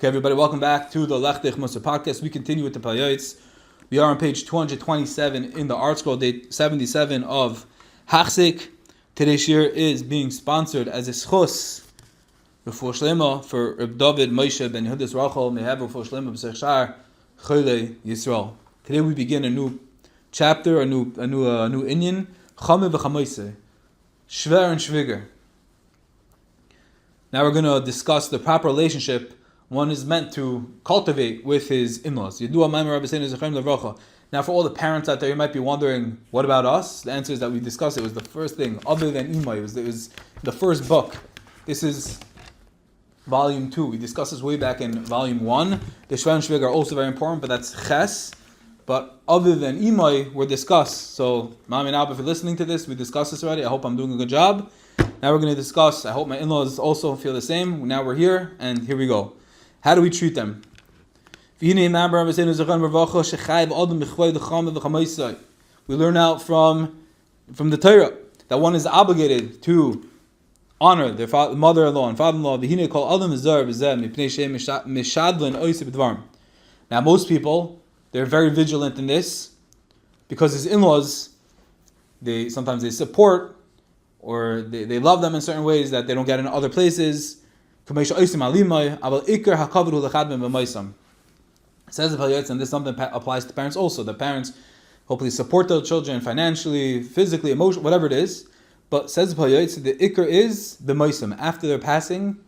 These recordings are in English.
Okay, everybody, welcome back to the Lech Musa podcast. We continue with the Yoeitz. We are on page 227 in the art scroll, date 77 of Hachzik. Today's year is being sponsored as a schus, Rafua Shlema, for Reb David Moshe ben Yehudis Rachel, Mehav Rafua Shlema b'Sech Shar, Chole Yisrael. Today we begin a new chapter, a new inyan, Chame v'Chamoise, Shver and Shviger. Now we're going to discuss the proper relationship one is meant to cultivate with his in-laws. Now for all the parents out there, you might be wondering, what about us? The answer is that we discussed it was the first thing, other than Imai. It was the first book. This is volume 2. We discussed this way back in volume 1. The Shver and Shvig are also very important, but that's Ches. But other than Imai, we're discussed. So, Mom and Abba, if you're listening to this, we discussed this already. I hope I'm doing a good job. Now we're going to discuss, I hope my in-laws also feel the same. Now we're here, and here we go. How do we treat them? We learn out from the Torah that one is obligated to honor their mother-in-law and father-in-law. Now most people, they're very vigilant in this because his in-laws, sometimes they support or they love them in certain ways that they don't get in other places. Says the Yoeitz, and this something applies to parents also. The parents hopefully support their children financially, physically, emotionally, whatever it is. But says the Yoeitz, the ikr is the moisam. After their passing,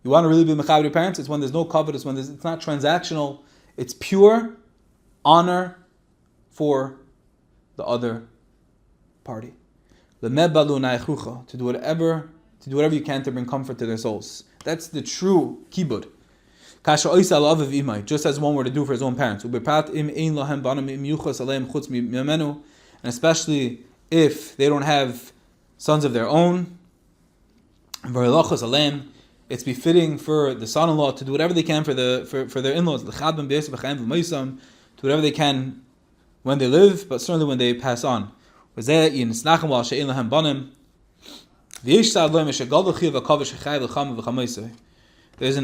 you want to really be mechaber your parents. It's when there's no covet. It's when it's not transactional. It's pure honor for the other party. To do whatever you can to bring comfort to their souls. That's the true kibud. Just as one were to do for his own parents. And especially if they don't have sons of their own. It's befitting for the son-in-law to do whatever they can for their in-laws. To do whatever they can when they live, but certainly when they pass on. There's an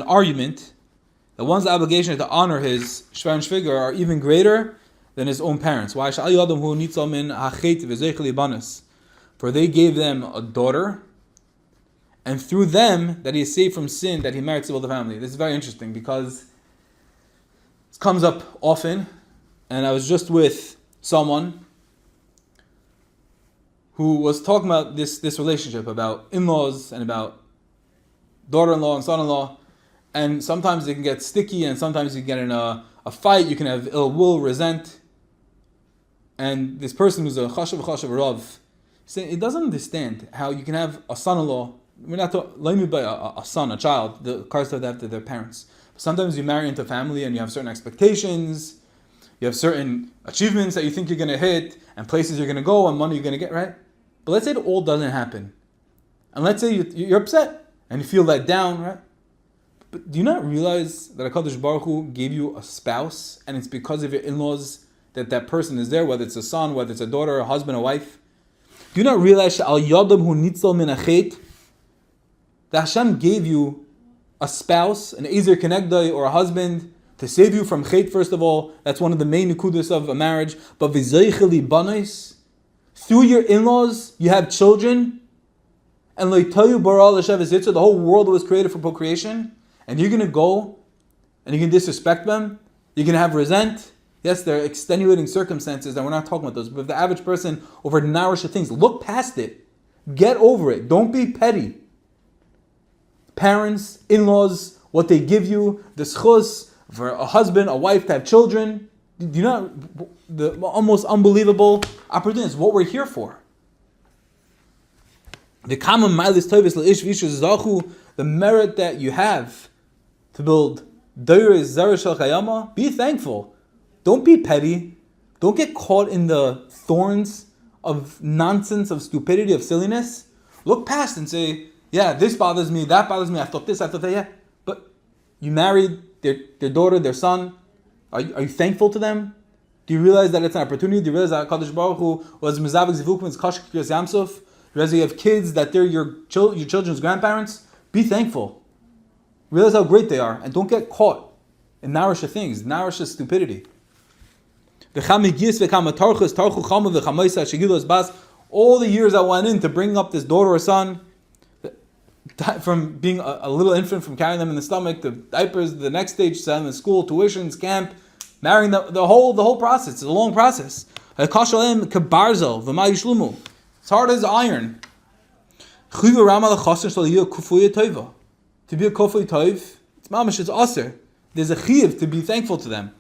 argument that one's obligation to honor his Shver and Shviger are even greater than his own parents. Why? For they gave them a daughter, and through them that he is saved from sin, that he merits to build a family. This is very interesting because this comes up often, and I was just with someone who was talking about this relationship, about in-laws and about daughter-in-law and son-in-law, and sometimes they can get sticky, and sometimes you can get in a fight, you can have ill will, resent, and this person who's a chashav rav, he doesn't understand how you can have a son-in-law, we're not talking about a son, a child, the cars that have to their parents. Sometimes you marry into family and you have certain expectations, you have certain achievements that you think you're going to hit, and places you're going to go, and money you're going to get, right? But let's say it all doesn't happen. And let's say you're upset, and you feel let down, right? But do you not realize that HaKadosh Baruch Hu gave you a spouse, and it's because of your in-laws that person is there, whether it's a son, whether it's a daughter, a husband, a wife? Do you not realize that Hashem gave you a spouse, an Ezer Kenegdai, or a husband, to save you from chait, first of all? That's one of the main nekudas of a marriage. But v'zeicheli banos, through your in-laws, you have children, and leitayu bara l'shavas yitzur, the whole world was created for procreation, and you're going to go, and you can disrespect them, you're going to have resent. Yes, there are extenuating circumstances, and we're not talking about those, but if the average person over nourished things, look past it. Get over it. Don't be petty. Parents, in-laws, what they give you, the schus, for a husband, a wife to have children, do you not, the almost unbelievable opportunities, what we're here for. The merit that you have to build, be thankful. Don't be petty. Don't get caught in the thorns of nonsense, of stupidity, of silliness. Look past and say, yeah, this bothers me, that bothers me, I thought this, I thought that, yeah. But you married their daughter, their son. Are you thankful to them? Do you realize that it's an opportunity? Do you realize that HaKadosh Baruch Hu was mizavik zivukim, it's kashk kiryas yamsuf? You realize you have kids, that they're your children's grandparents? Be thankful. Realize how great they are, and don't get caught in Narasha things, Narasha stupidity. All the years I went in to bring up this daughter or son, from being a little infant, from carrying them in the stomach, the diapers, the next stage, sending them to school, tuitions, camp, marrying the whole process. It's a long process. It's hard as iron. To be a kufui toiv, it's mamash, it's aser. There's a chiv to be thankful to them.